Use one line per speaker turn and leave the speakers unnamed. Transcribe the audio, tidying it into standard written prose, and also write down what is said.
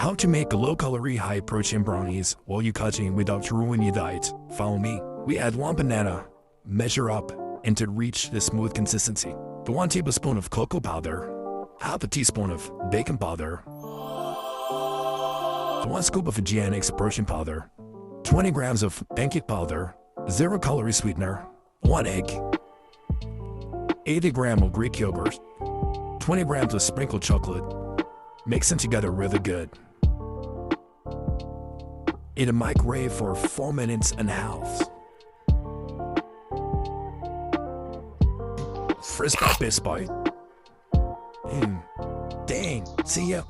How to make low-calorie, high-protein brownies while you cutting without ruining your diet. Follow me. We add 1 banana, measure up, and to reach the smooth consistency. The 1 tablespoon of cocoa powder, half a teaspoon of baking powder, the 1 scoop of GNX protein powder, 20 grams of pancake powder, 0-calorie sweetener, 1 egg, 80 grams of Greek yogurt, 20 grams of sprinkled chocolate. Mix them together really good. In a microwave for 4 minutes and a half. First bite, best bite. Dang, see ya.